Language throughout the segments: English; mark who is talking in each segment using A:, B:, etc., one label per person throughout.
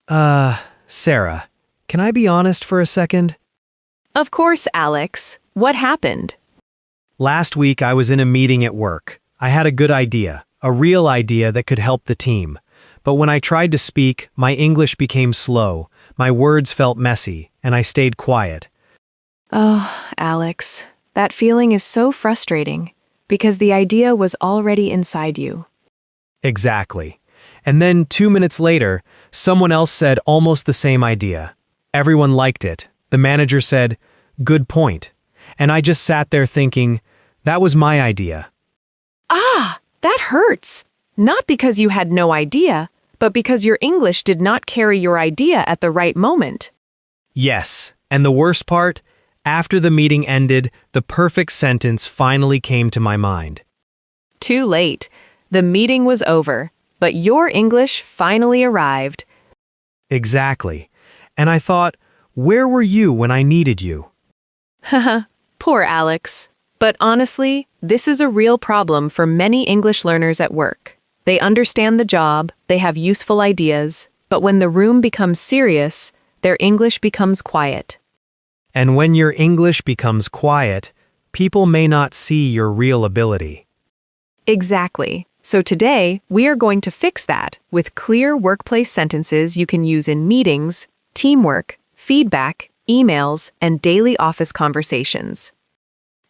A: Sarah, can I be honest for a second?
B: Of course, Alex. What happened?
A: Last week I was in a meeting at work. I had a good idea, a real idea that could help the team. But when I tried to speak, my English became slow, my words felt messy, and I stayed quiet.
B: Oh, Alex, that feeling is so frustrating because the idea was already inside you.
A: Exactly. And then 2 minutes later, someone else said almost the same idea. Everyone liked it. The manager said, "Good point." And I just sat there thinking, that was my idea.
B: Ah, that hurts. Not because you had no idea, but because your English did not carry your idea at the right moment.
A: Yes, and the worst part, after the meeting ended, the perfect sentence finally came to my mind.
B: Too late. The meeting was over, but your English finally arrived.
A: Exactly. And I thought, where were you when I needed you?
B: Haha, poor Alex. But honestly, this is a real problem for many English learners at work. They understand the job, they have useful ideas, but when the room becomes serious, their English becomes quiet.
A: And when your English becomes quiet, people may not see your real ability.
B: Exactly. So today, we are going to fix that with clear workplace sentences you can use in meetings, teamwork, feedback, emails, and daily office conversations.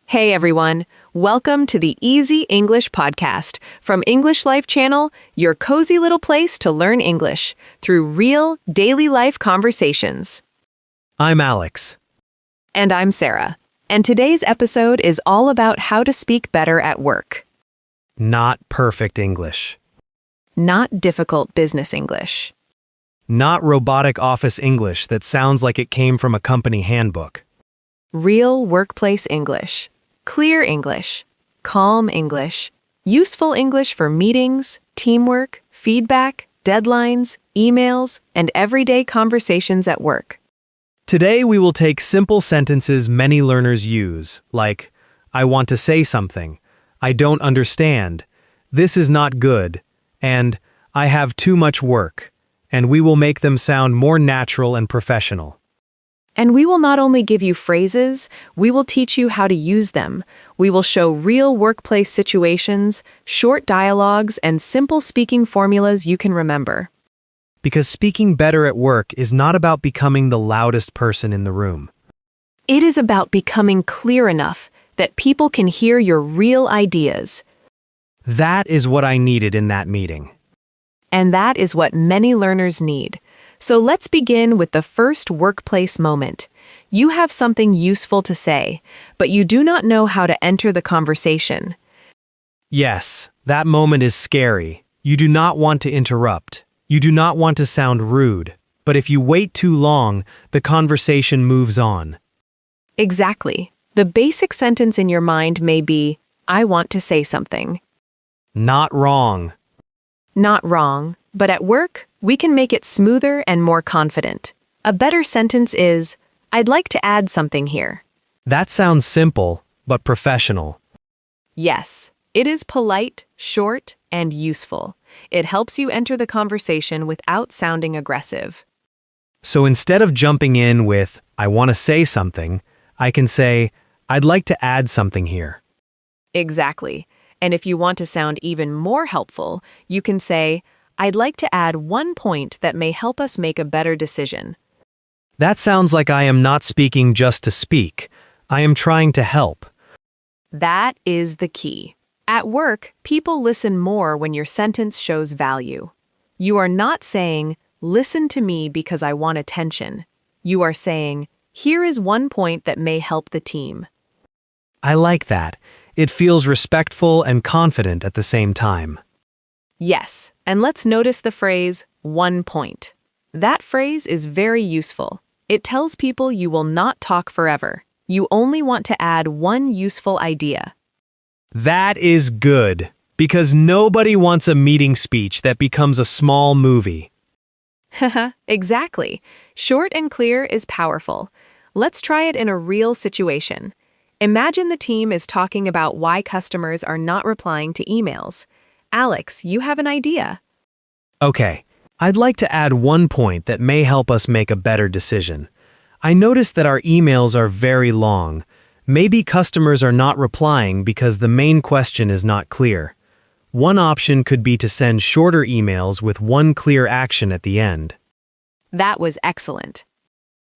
B: Hey everyone, welcome to the Easy English Podcast from English Life Channel, your cozy little place to learn English through real, daily life conversations.
A: I'm Alex.
B: And I'm Sarah. And today's episode is all about how to speak better at work.
A: Not perfect English.
B: Not difficult business English.
A: Not robotic office English that sounds like it came from a company handbook.
B: Real workplace English. Clear English. Calm English. Useful English for meetings, teamwork, feedback, deadlines, emails, and everyday conversations at work.
A: Today we will take simple sentences many learners use, like, I want to say something, I don't understand, this is not good, and I have too much work, and we will make them sound more natural and professional.
B: And we will not only give you phrases, we will teach you how to use them. We will show real workplace situations, short dialogues, and simple speaking formulas you can remember.
A: Because speaking better at work is not about becoming the loudest person in the room.
B: It is about becoming clear enough that people can hear your real ideas.
A: That is what I needed in that meeting.
B: And that is what many learners need. So let's begin with the first workplace moment. You have something useful to say, but you do not know how to enter the conversation.
A: Yes, that moment is scary. You do not want to interrupt. You do not want to sound rude. But if you wait too long, the conversation moves on.
B: Exactly. The basic sentence in your mind may be, I want to say something.
A: Not wrong.
B: Not wrong, but at work, we can make it smoother and more confident. A better sentence is, I'd like to add something here.
A: That sounds simple, but professional.
B: Yes, it is polite, short, and useful. It helps you enter the conversation without sounding aggressive.
A: So instead of jumping in with, I want to say something, I can say, I'd like to add something here.
B: Exactly. And if you want to sound even more helpful, you can say, I'd like to add one point that may help us make a better decision.
A: That sounds like I am not speaking just to speak. I am trying to help.
B: That is the key. At work, people listen more when your sentence shows value. You are not saying, listen to me because I want attention. You are saying, here is one point that may help the team.
A: I like that. It feels respectful and confident at the same time.
B: Yes, and let's notice the phrase, one point. That phrase is very useful. It tells people you will not talk forever. You only want to add one useful idea.
A: That is good, because nobody wants a meeting speech that becomes a small movie.
B: Haha, exactly. Short and clear is powerful. Let's try it in a real situation. Imagine the team is talking about why customers are not replying to emails. Alex, you have an idea.
A: Okay, I'd like to add one point that may help us make a better decision. I noticed that our emails are very long. Maybe customers are not replying because the main question is not clear. One option could be to send shorter emails with one clear action at the end.
B: That was excellent.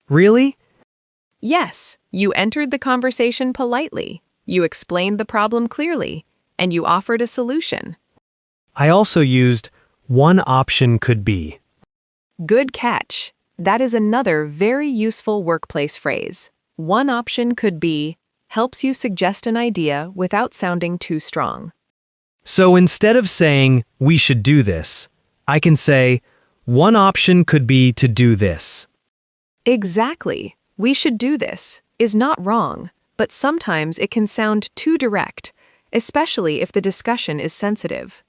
A: Really?
B: Yes, you entered the conversation politely, you explained the problem clearly, and you offered a solution.
A: I also used one option could be.
B: Good catch. That is another very useful workplace phrase. One option could be helps you suggest an idea without sounding too strong.
A: So instead of saying, we should do this, I can say, one option could be to do this.
B: Exactly. We should do this is not wrong, but sometimes it can sound too direct, especially if the discussion is sensitive.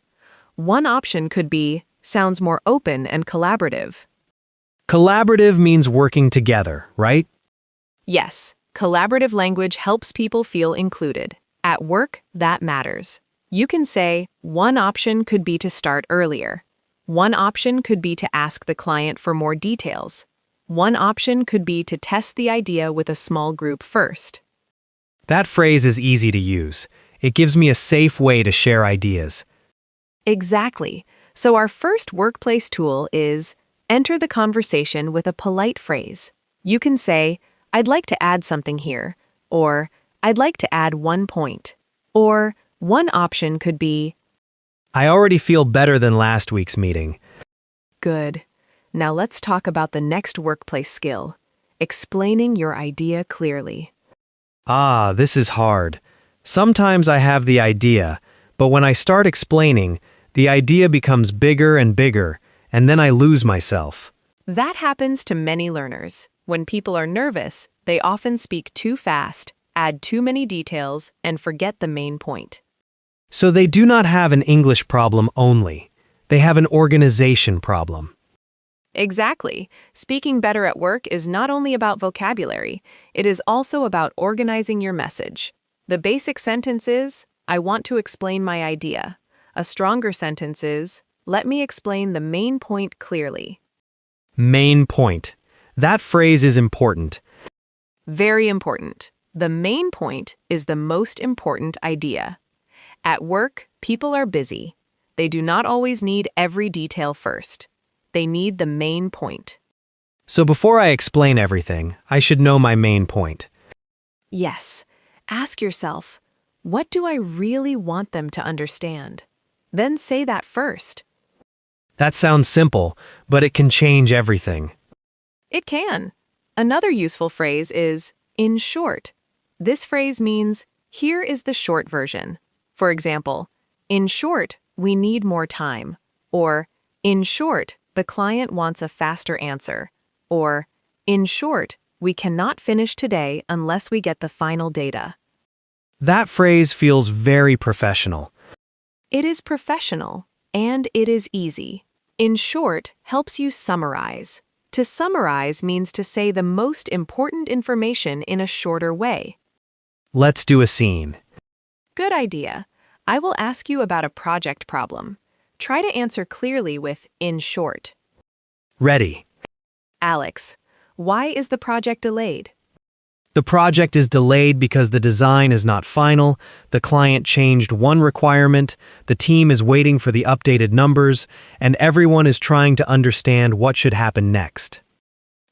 B: One option could be sounds more open and collaborative.
A: Collaborative means working together, right?
B: Yes, collaborative language helps people feel included. At work, that matters. You can say, one option could be to start earlier. One option could be to ask the client for more details. One option could be to test the idea with a small group first.
A: That phrase is easy to use. It gives me a safe way to share ideas.
B: Exactly. So our first workplace tool is enter the conversation with a polite phrase. You can say, I'd like to add something here, or I'd like to add one point, or one option could be,
A: I already feel better than last week's meeting.
B: good. Now let's talk about the next workplace skill, explaining your idea clearly.
A: Ah, this is hard. Sometimes I have the idea, but when I start explaining, the idea becomes bigger and bigger, and then I lose myself.
B: That happens to many learners. When people are nervous, they often speak too fast, add too many details, and forget the main point.
A: So they do not have an English problem only. They have an organization problem.
B: Exactly. Speaking better at work is not only about vocabulary, it is also about organizing your message. The basic sentence is, I want to explain my idea. A stronger sentence is, let me explain the main point clearly.
A: Main point. That phrase is important.
B: Very important. The main point is the most important idea. At work, people are busy. They do not always need every detail first. They need the main point.
A: So before I explain everything, I should know my main point.
B: Yes. Ask yourself, what do I really want them to understand? Then say that first.
A: That sounds simple, but it can change everything.
B: It can. Another useful phrase is, in short. This phrase means, here is the short version. For example, in short, we need more time. Or, in short, the client wants a faster answer. Or, in short, we cannot finish today unless we get the final data.
A: That phrase feels very professional.
B: It is professional, and it is easy. In short helps you summarize. To summarize means to say the most important information in a shorter way.
A: Let's do a scene.
B: Good idea. I will ask you about a project problem. Try to answer clearly with in short.
A: Ready.
B: Alex, why is the project delayed?
A: The project is delayed because the design is not final, the client changed one requirement, the team is waiting for the updated numbers, and everyone is trying to understand what should happen next.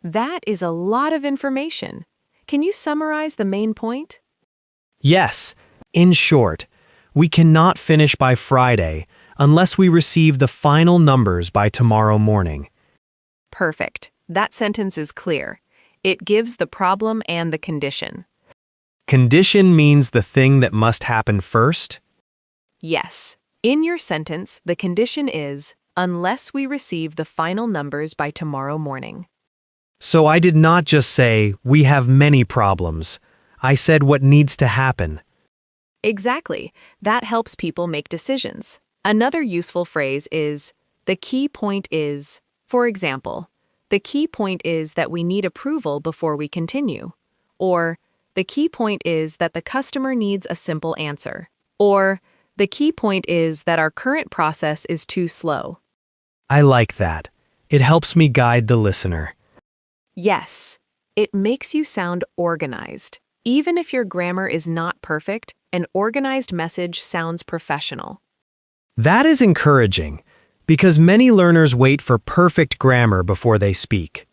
B: That is a lot of information. Can you summarize the main point?
A: Yes, in short, we cannot finish by Friday unless we receive the final numbers by tomorrow morning.
B: Perfect. That sentence is clear. It gives the problem and the condition.
A: Condition means the thing that must happen first?
B: Yes. In your sentence, the condition is, unless we receive the final numbers by tomorrow morning.
A: So I did not just say, we have many problems. I said what needs to happen.
B: Exactly. That helps people make decisions. Another useful phrase is, the key point is, for example, the key point is that we need approval before we continue. Or, the key point is that the customer needs a simple answer. Or, the key point is that our current process is too slow.
A: I like that. It helps me guide the listener.
B: Yes, it makes you sound organized. Even if your grammar is not perfect, an organized message sounds professional.
A: That is encouraging, because many learners wait for perfect grammar before they speak.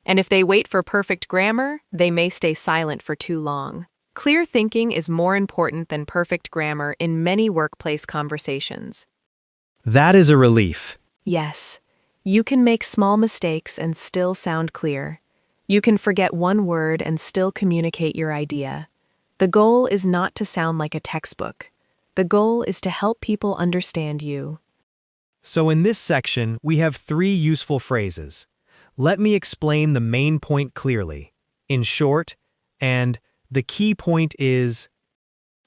B: And if they wait for perfect grammar, they may stay silent for too long. Clear thinking is more important than perfect grammar in many workplace conversations.
A: That is a relief.
B: Yes, you can make small mistakes and still sound clear. You can forget one word and still communicate your idea. The goal is not to sound like a textbook. The goal is to help people understand you.
A: So in this section, we have 3 useful phrases. Let me explain the main point clearly, in short, and the key point is...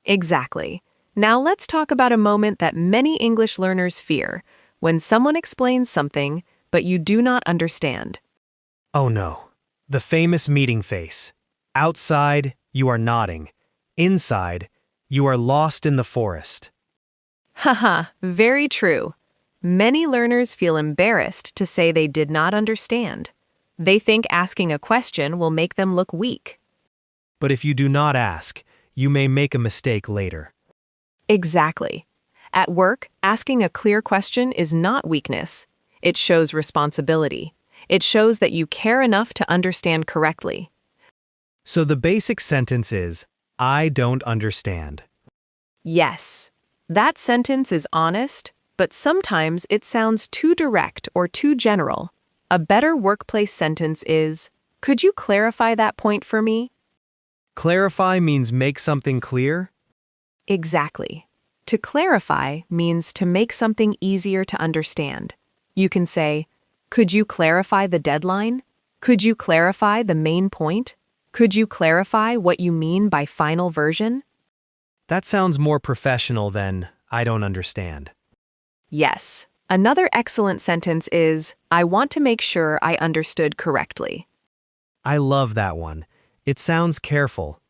B: Exactly. Now let's talk about a moment that many English learners fear, when someone explains something, but you do not understand.
A: Oh no, the famous meeting face. Outside, you are nodding. Inside, you are lost in the forest.
B: Haha, very true. Many learners feel embarrassed to say they did not understand. They think asking a question will make them look weak.
A: But if you do not ask, you may make a mistake later.
B: Exactly. At work, asking a clear question is not weakness. It shows responsibility. It shows that you care enough to understand correctly.
A: So the basic sentence is, I don't understand.
B: Yes, that sentence is honest, but sometimes it sounds too direct or too general. A better workplace sentence is, could you clarify that point for me?
A: Clarify means make something clear?
B: Exactly. To clarify means to make something easier to understand. You can say, could you clarify the deadline? Could you clarify the main point? Could you clarify what you mean by final version?
A: That sounds more professional than, I don't understand.
B: Yes. Another excellent sentence is, I want to make sure I understood correctly.
A: I love that one. It sounds careful.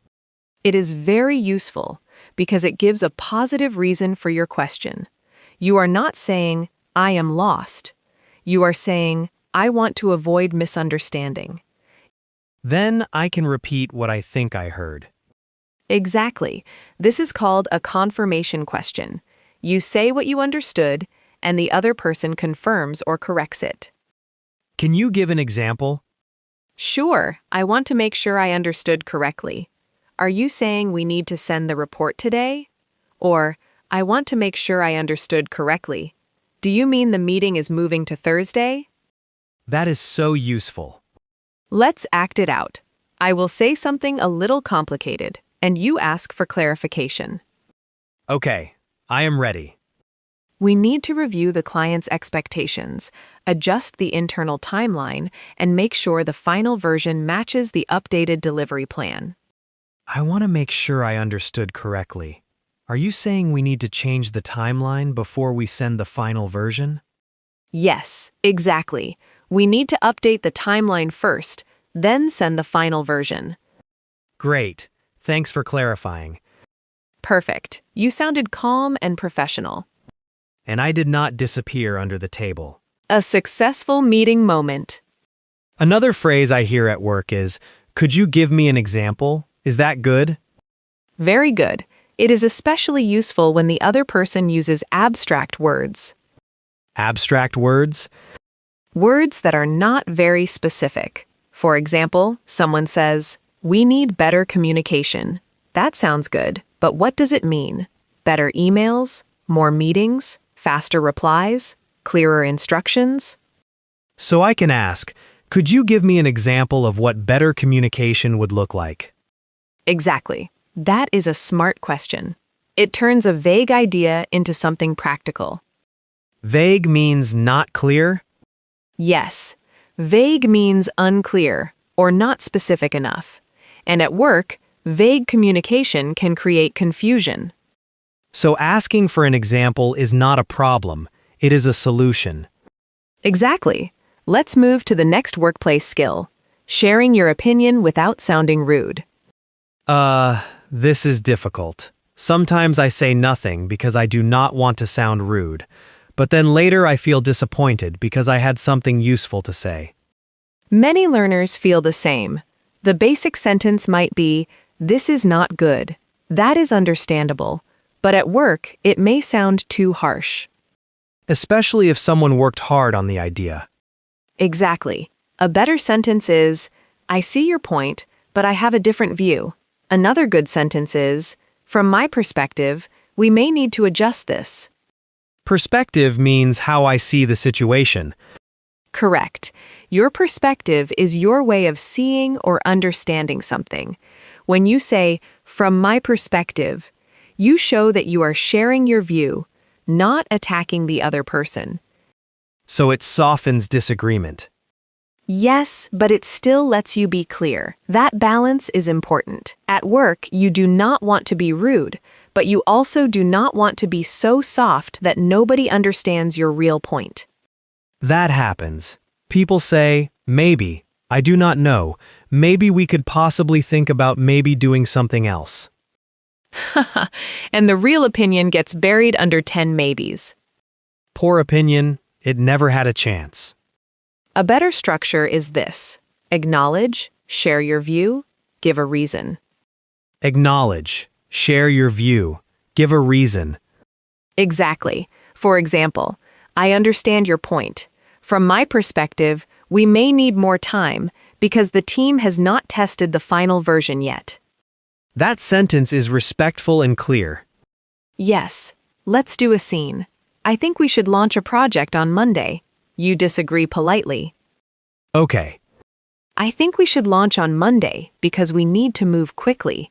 B: It is very useful because it gives a positive reason for your question. You are not saying, I am lost. You are saying, I want to avoid misunderstanding.
A: Then I can repeat what I think I heard.
B: Exactly. This is called a confirmation question. You say what you understood, and the other person confirms or corrects it.
A: Can you give an example?
B: Sure, I want to make sure I understood correctly. Are you saying we need to send the report today? Or, I want to make sure I understood correctly. Do you mean the meeting is moving to Thursday?
A: That is so useful.
B: Let's act it out. I will say something a little complicated, and you ask for clarification.
A: Okay, I am ready.
B: We need to review the client's expectations, adjust the internal timeline, and make sure the final version matches the updated delivery plan.
A: I want to make sure I understood correctly. Are you saying we need to change the timeline before we send the final version?
B: Yes, exactly. We need to update the timeline first, then send the final version.
A: Great. Thanks for clarifying.
B: Perfect. You sounded calm and professional.
A: And I did not disappear under the table.
B: A successful meeting moment.
A: Another phrase I hear at work is, could you give me an example? Is that good?
B: Very good. It is especially useful when the other person uses abstract words.
A: Abstract words?
B: Words that are not very specific. For example, someone says, we need better communication. That sounds good, but what does it mean? Better emails? More meetings? Faster replies? Clearer instructions?
A: So I can ask, could you give me an example of what better communication would look like?
B: Exactly. That is a smart question. It turns a vague idea into something practical.
A: Vague means not clear?
B: Yes, vague means unclear or not specific enough. And at work, vague communication can create confusion.
A: So asking for an example is not a problem, it is a solution.
B: Exactly. Let's move to the next workplace skill, sharing your opinion without sounding rude.
A: This is difficult. Sometimes I say nothing because I do not want to sound rude, but then later I feel disappointed because I had something useful to say.
B: Many learners feel the same. The basic sentence might be, "This is not good." That is understandable, but at work, it may sound too harsh.
A: Especially if someone worked hard on the idea.
B: Exactly. A better sentence is, "I see your point, but I have a different view." Another good sentence is, "From my perspective, we may need to adjust this."
A: Perspective means how I see the situation.
B: Correct. Your perspective is your way of seeing or understanding something. When you say, "From my perspective," you show that you are sharing your view, not attacking the other person.
A: So it softens disagreement.
B: Yes, but it still lets you be clear. That balance is important. At work, you do not want to be rude, but you also do not want to be so soft that nobody understands your real point.
A: That happens. People say, maybe, I do not know, maybe we could possibly think about maybe doing something else.
B: And the real opinion gets buried under 10 maybes.
A: Poor opinion, it never had a chance.
B: A better structure is this: acknowledge, share your view, give a reason.
A: Acknowledge, share your view, give a reason.
B: Exactly. For example, "I understand your point. From my perspective, we may need more time because the team has not tested the final version yet."
A: That sentence is respectful and clear.
B: Yes, let's do a scene. "I think we should launch a project on Monday." You disagree politely.
A: Okay.
B: "I think we should launch on Monday because we need to move quickly."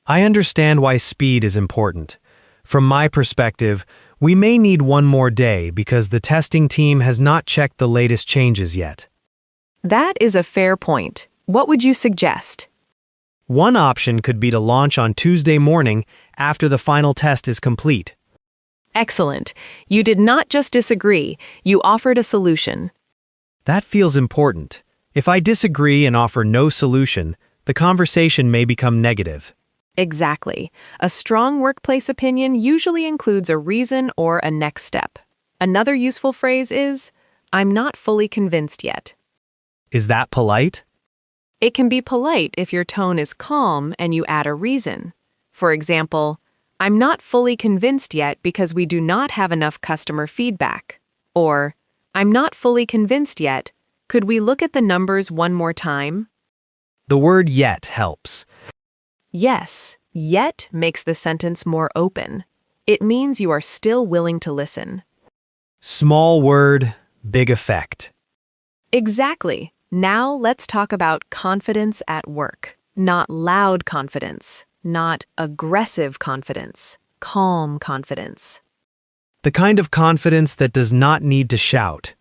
A: I understand why speed is important. From my perspective, we may need one more day because the testing team has not checked the latest changes yet.
B: That is a fair point. What would you suggest?
A: One option could be to launch on Tuesday morning after the final test is complete.
B: Excellent. You did not just disagree, you offered a solution.
A: That feels important. If I disagree and offer no solution, the conversation may become negative.
B: Exactly. A strong workplace opinion usually includes a reason or a next step. Another useful phrase is, "I'm not fully convinced yet."
A: Is that polite?
B: It can be polite if your tone is calm and you add a reason. For example, "I'm not fully convinced yet because we do not have enough customer feedback." Or, "I'm not fully convinced yet. Could we look at the numbers one more time?"
A: The word yet helps.
B: Yes, yet makes the sentence more open. It means you are still willing to listen.
A: Small word, big effect.
B: Exactly. Now let's talk about confidence at work. Not loud confidence, not aggressive confidence, calm confidence.
A: The kind of confidence that does not need to shout.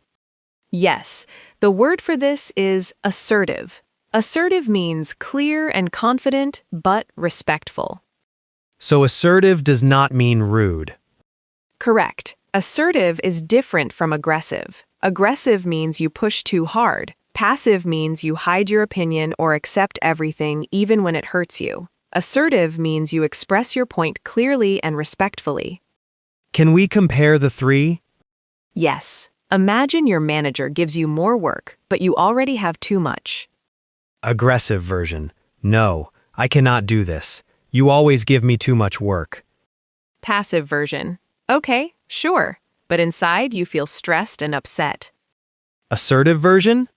B: Yes, the word for this is assertive. Assertive means clear and confident, but respectful.
A: So assertive does not mean rude.
B: Correct. Assertive is different from aggressive. Aggressive means you push too hard. Passive means you hide your opinion or accept everything even when it hurts you. Assertive means you express your point clearly and respectfully.
A: Can we compare the three?
B: Yes. Imagine your manager gives you more work, but you already have too much.
A: Aggressive version. No, I cannot do this. You always give me too much work.
B: Passive version. Okay, sure, but inside you feel stressed and upset.
A: Assertive version?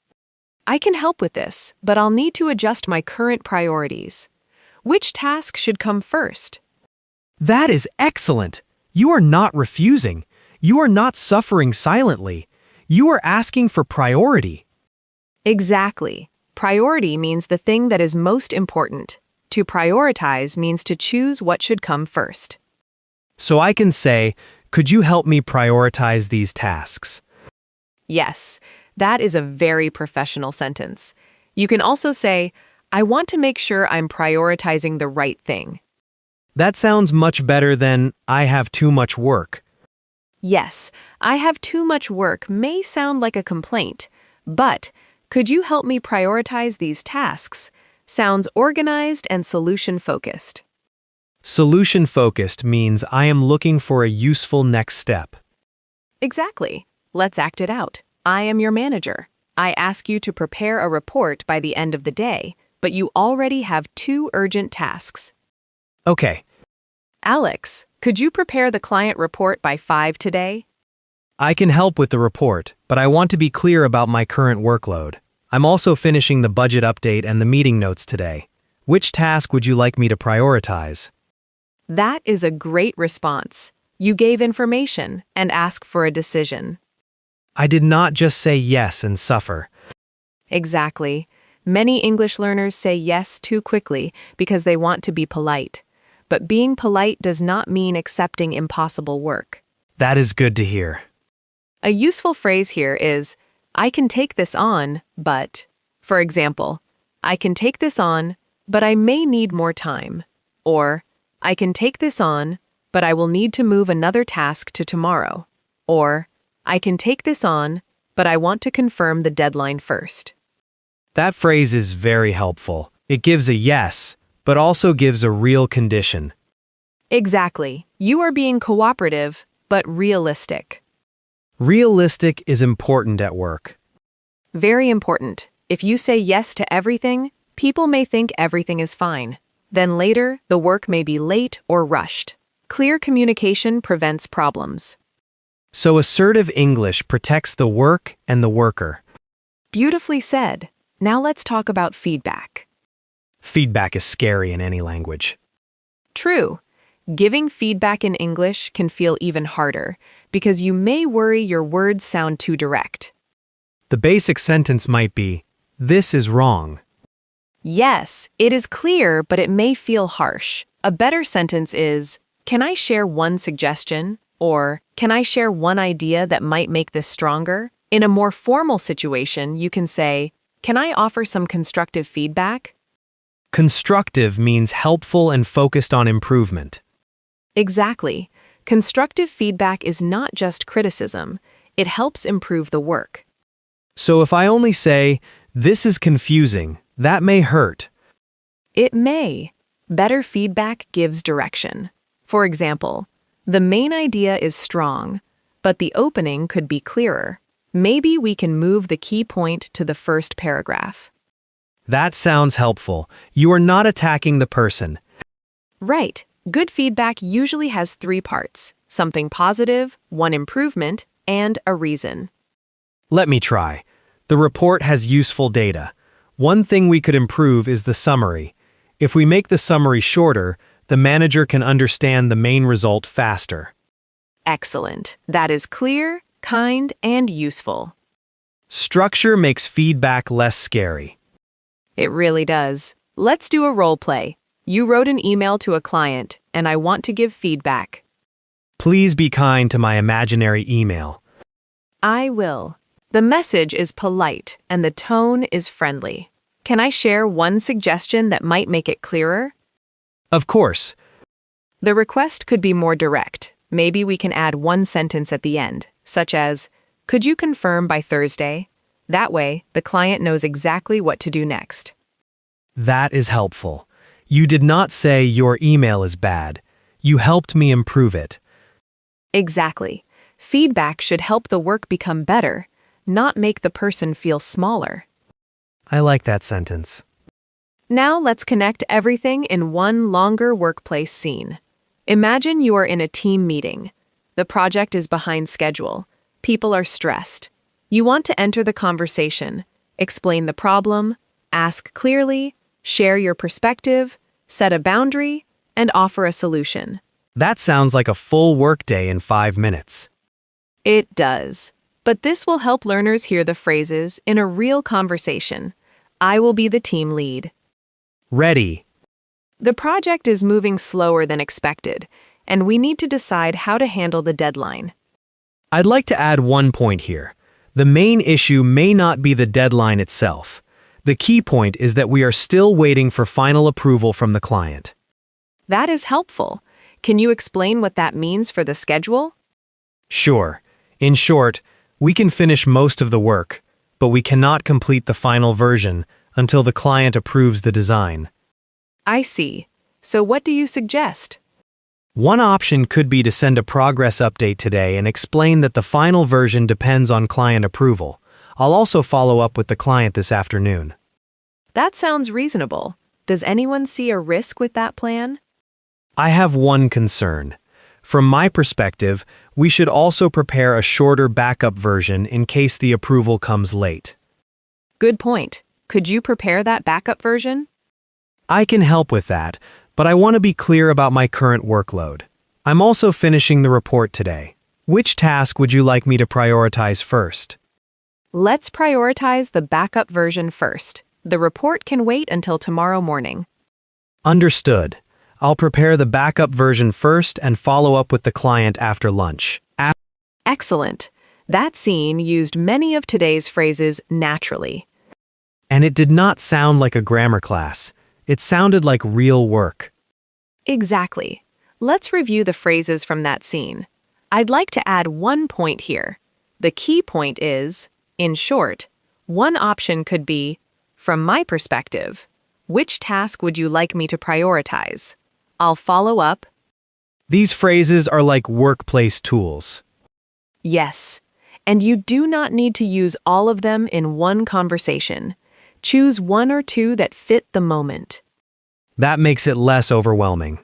B: I can help with this, but I'll need to adjust my current priorities. Which task should come first?
A: That is excellent. You are not refusing. You are not suffering silently. You are asking for priority.
B: Exactly. Priority means the thing that is most important. To prioritize means to choose what should come first.
A: So I can say, could you help me prioritize these tasks?
B: Yes, that is a very professional sentence. You can also say, I want to make sure I'm prioritizing the right thing.
A: That sounds much better than, I have too much work.
B: Yes, I have too much work may sound like a complaint, but could you help me prioritize these tasks? Sounds organized and solution-focused.
A: Solution-focused means I am looking for a useful next step.
B: Exactly. Let's act it out. I am your manager. I ask you to prepare a report by the end of the day, but you already have two urgent tasks.
A: Okay,
B: Alex, could you prepare the client report by 5 today?
A: I can help with the report, but I want to be clear about my current workload. I'm also finishing the budget update and the meeting notes today. Which task would you like me to prioritize?
B: That is a great response. You gave information and asked for a decision.
A: I did not just say yes and suffer.
B: Exactly. Many English learners say yes too quickly because they want to be polite. But being polite does not mean accepting impossible work.
A: That is good to hear.
B: A useful phrase here is, I can take this on, but. For example, I can take this on, but I may need more time. Or, I can take this on, but I will need to move another task to tomorrow. Or, I can take this on, but I want to confirm the deadline first.
A: That phrase is very helpful. It gives a yes, but also gives a real condition.
B: Exactly. You are being cooperative, but realistic.
A: Realistic is important at work.
B: Very important. If you say yes to everything, people may think everything is fine. Then later, the work may be late or rushed. Clear communication prevents problems.
A: So assertive English protects the work and the worker.
B: Beautifully said. Now let's talk about feedback.
A: Feedback is scary in any language.
B: True. Giving feedback in English can feel even harder because you may worry your words sound too direct.
A: The basic sentence might be, "This is wrong."
B: Yes, it is clear, but it may feel harsh. A better sentence is, can I share one suggestion? Or, can I share one idea that might make this stronger? In a more formal situation, you can say, can I offer some constructive feedback?
A: Constructive means helpful and focused on improvement.
B: Exactly. Constructive feedback is not just criticism. It helps improve the work.
A: So if I only say, "This is confusing," that may hurt.
B: It may. Better feedback gives direction. For example, the main idea is strong, but the opening could be clearer. Maybe we can move the key point to the first paragraph.
A: That sounds helpful. You are not attacking the person.
B: Right. Good feedback usually has 3 parts: something positive, one improvement, and a reason.
A: Let me try. The report has useful data. One thing we could improve is the summary. If we make the summary shorter, the manager can understand the main result faster.
B: Excellent. That is clear, kind, and useful.
A: Structure makes feedback less scary.
B: It really does. Let's do a role play. You wrote an email to a client, and I want to give feedback.
A: Please be kind to my imaginary email.
B: I will. The message is polite, and the tone is friendly. Can I share one suggestion that might make it clearer?
A: Of course.
B: The request could be more direct. Maybe we can add one sentence at the end, such as, could you confirm by Thursday? That way, the client knows exactly what to do next.
A: That is helpful. You did not say your email is bad. You helped me improve it.
B: Exactly. Feedback should help the work become better, not make the person feel smaller.
A: I like that sentence.
B: Now let's connect everything in one longer workplace scene. Imagine you are in a team meeting. The project is behind schedule. People are stressed. You want to enter the conversation, explain the problem, ask clearly, share your perspective, set a boundary, and offer a solution.
A: That sounds like a full workday in 5 minutes.
B: It does. But this will help learners hear the phrases in a real conversation. I will be the team lead.
A: Ready.
B: The project is moving slower than expected, and we need to decide how to handle the deadline.
A: I'd like to add one point here. The main issue may not be the deadline itself. The key point is that we are still waiting for final approval from the client.
B: That is helpful. Can you explain what that means for the schedule?
A: Sure. In short, we can finish most of the work, but we cannot complete the final version until the client approves the design.
B: I see. So what do you suggest?
A: One option could be to send a progress update today and explain that the final version depends on client approval. I'll also follow up with the client this afternoon.
B: That sounds reasonable. Does anyone see a risk with that plan?
A: I have one concern. From my perspective, we should also prepare a shorter backup version in case the approval comes late.
B: Good point. Could you prepare that backup version?
A: I can help with that, but I want to be clear about my current workload. I'm also finishing the report today. Which task would you like me to prioritize first?
B: Let's prioritize the backup version first. The report can wait until tomorrow morning.
A: Understood. I'll prepare the backup version first and follow up with the client after lunch.
B: Excellent. That scene used many of today's phrases naturally.
A: And it did not sound like a grammar class. It sounded like real work.
B: Exactly. Let's review the phrases from that scene. I'd like to add one point here. The key point is, in short, one option could be, from my perspective, which task would you like me to prioritize? I'll follow up.
A: These phrases are like workplace tools.
B: Yes, and you do not need to use all of them in one conversation. Choose one or two that fit the moment.
A: That makes it less overwhelming.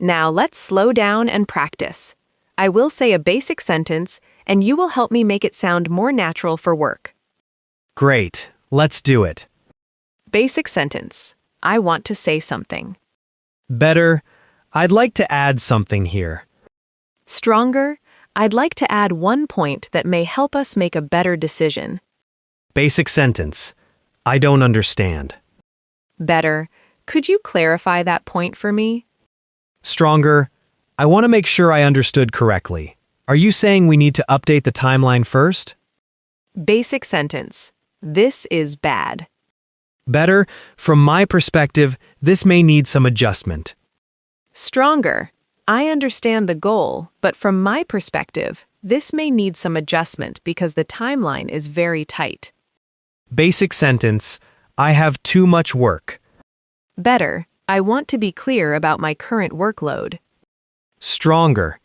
B: Now let's slow down and practice. I will say a basic sentence, and you will help me make it sound more natural for work.
A: Great. Let's do it.
B: Basic sentence. I want to say something.
A: Better, I'd like to add something here.
B: Stronger. I'd like to add one point that may help us make a better decision.
A: Basic sentence. I don't understand.
B: Better. Could you clarify that point for me?
A: Stronger. I want to make sure I understood correctly. Are you saying we need to update the timeline first?
B: Basic sentence. This is bad.
A: Better, from my perspective, this may need some adjustment.
B: Stronger. I understand the goal, but from my perspective, this may need some adjustment because the timeline is very tight.
A: Basic sentence. I have too much work.
B: Better. I want to be clear about my current workload.
A: Stronger.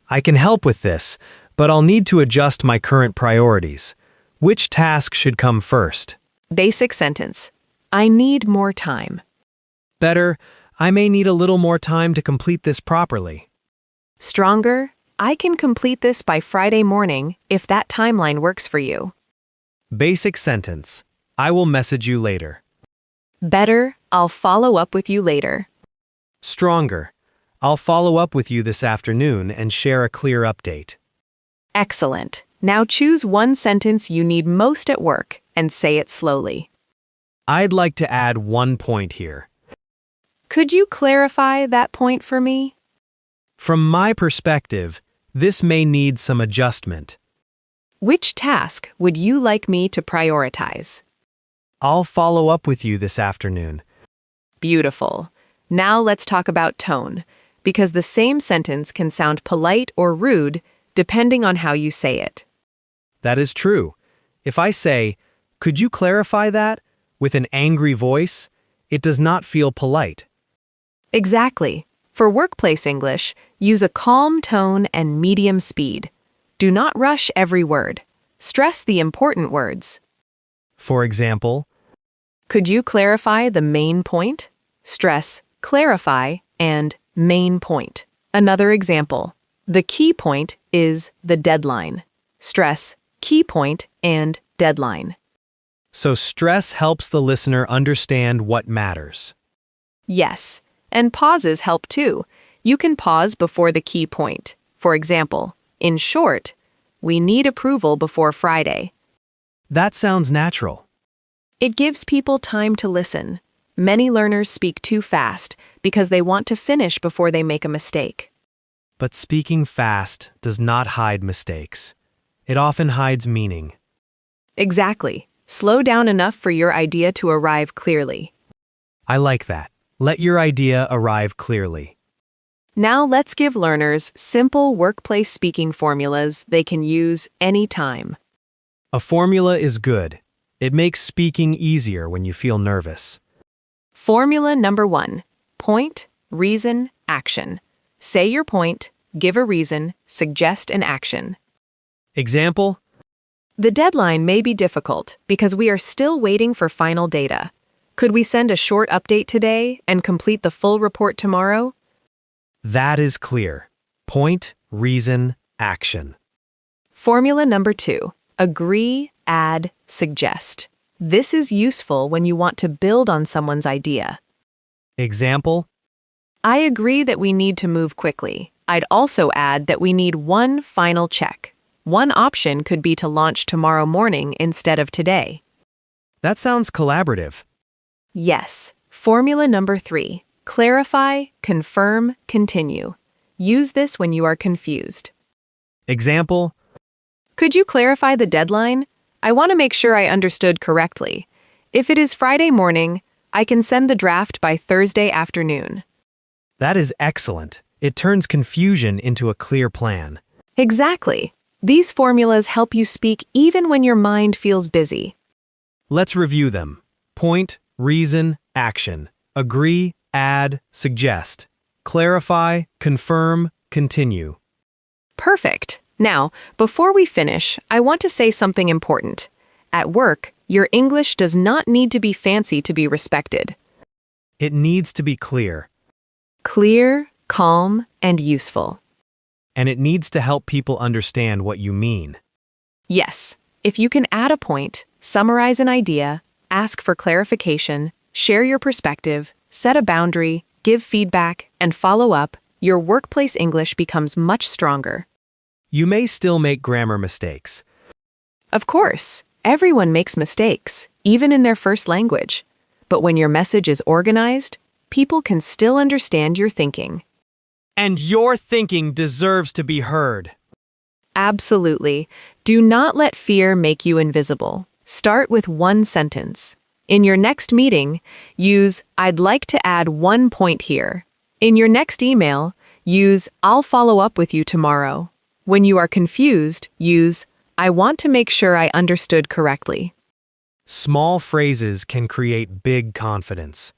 A: I can help with this, but I'll need to adjust my current priorities. Which task should come first?
B: Basic sentence. I need more time.
A: Better, I may need a little more time to complete this properly.
B: Stronger. I can complete this by Friday morning if that timeline works for you.
A: Basic sentence. I will message you later.
B: Better. I'll follow up with you later.
A: Stronger. I'll follow up with you this afternoon and share a clear update.
B: Excellent. Now choose one sentence you need most at work and say it slowly.
A: I'd like to add one point here.
B: Could you clarify that point for me?
A: From my perspective, this may need some adjustment.
B: Which task would you like me to prioritize?
A: I'll follow up with you this afternoon.
B: Beautiful. Now let's talk about tone, because the same sentence can sound polite or rude depending on how you say it.
A: That is true. If I say, "Could you clarify that?" with an angry voice, it does not feel polite.
B: Exactly. For workplace English, use a calm tone and medium speed. Do not rush every word. Stress the important words.
A: For example,
B: Could you clarify the main point? Stress, clarify, and main point. Another example. The key point is the deadline. Stress, key point, and deadline.
A: so stress helps the listener understand what matters.
B: Yes, and pauses help too. You can pause before the key point. For example, in short, we need approval before Friday.
A: That sounds natural.
B: It gives people time to listen. Many learners speak too fast because they want to finish before they make a mistake.
A: But speaking fast does not hide mistakes. It often hides meaning.
B: Exactly. Slow down enough for your idea to arrive clearly.
A: I like that. Let your idea arrive clearly.
B: Now let's give learners simple workplace speaking formulas they can use anytime.
A: A formula is good. It makes speaking easier when you feel nervous.
B: Formula number 1. Point, reason, action. Say your point, give a reason, suggest an action.
A: Example?
B: The deadline may be difficult because we are still waiting for final data. Could we send a short update today and complete the full report tomorrow?
A: That is clear. Point, reason, action.
B: Formula number 2. Agree, add, suggest. This is useful when you want to build on someone's idea.
A: Example?
B: I agree that we need to move quickly. I'd also add that we need one final check. One option could be to launch tomorrow morning instead of today.
A: That sounds collaborative.
B: Yes. Formula number 3. Clarify, confirm, continue. Use this when you are confused.
A: Example?
B: Could you clarify the deadline? I want to make sure I understood correctly. If it is Friday morning, I can send the draft by Thursday afternoon.
A: That is excellent. It turns confusion into a clear plan.
B: Exactly. These formulas help you speak even when your mind feels busy.
A: Let's review them. Point, reason, action. Agree, add, suggest. Clarify, confirm, continue.
B: Perfect. Now, before we finish, I want to say something important. At work, your English does not need to be fancy to be respected.
A: It needs to be clear.
B: Clear, calm, and useful.
A: And it needs to help people understand what you mean.
B: Yes, if you can add a point, summarize an idea, ask for clarification, share your perspective, set a boundary, give feedback, and follow up, your workplace English becomes much stronger.
A: You may still make grammar mistakes.
B: Of course, everyone makes mistakes, even in their first language. But when your message is organized, people can still understand your thinking.
A: And your thinking deserves to be heard.
B: Absolutely. Do not let fear make you invisible. Start with one sentence. In your next meeting, use "I'd like to add one point here." In your next email, use "I'll follow up with you tomorrow." When you are confused, use "I want to make sure I understood correctly."
A: Small phrases can create big confidence.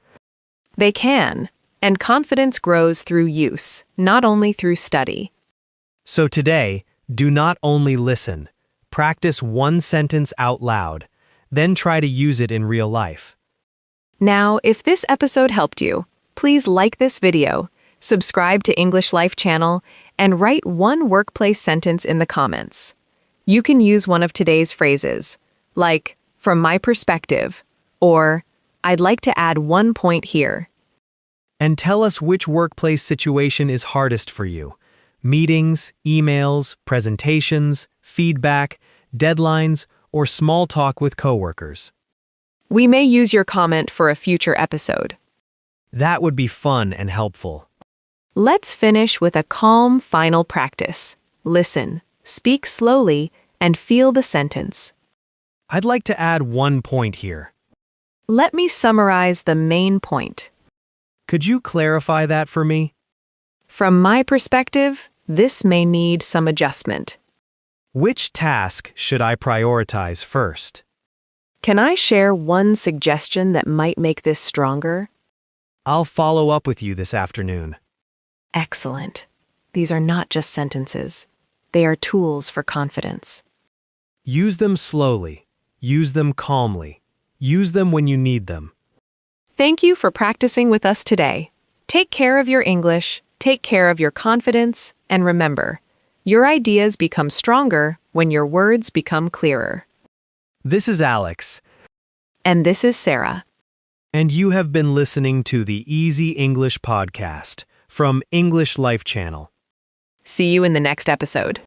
B: They can, and confidence grows through use, not only through study.
A: So today, do not only listen. Practice one sentence out loud, then try to use it in real life.
B: Now, if this episode helped you, please like this video, subscribe to English Life channel, and write one workplace sentence in the comments. You can use one of today's phrases, like, "From my perspective," or "I'd like to add one point here."
A: And tell us which workplace situation is hardest for you. Meetings, emails, presentations, feedback, deadlines, or small talk with coworkers.
B: We may use your comment for a future episode.
A: That would be fun and helpful.
B: Let's finish with a calm final practice. Listen, speak slowly, and feel the sentence.
A: I'd like to add one point here.
B: Let me summarize the main point.
A: Could you clarify that for me?
B: From my perspective, this may need some adjustment.
A: Which task should I prioritize first?
B: Can I share one suggestion that might make this stronger?
A: I'll follow up with you this afternoon.
B: Excellent. These are not just sentences. They are tools for confidence.
A: Use them slowly. Use them calmly. Use them when you need them.
B: Thank you for practicing with us today. Take care of your English, take care of your confidence, and remember, your ideas become stronger when your words become clearer.
A: This is Alex.
B: And this is Sarah.
A: And you have been listening to the Easy English Podcast from English Life Channel.
B: See you in the next episode.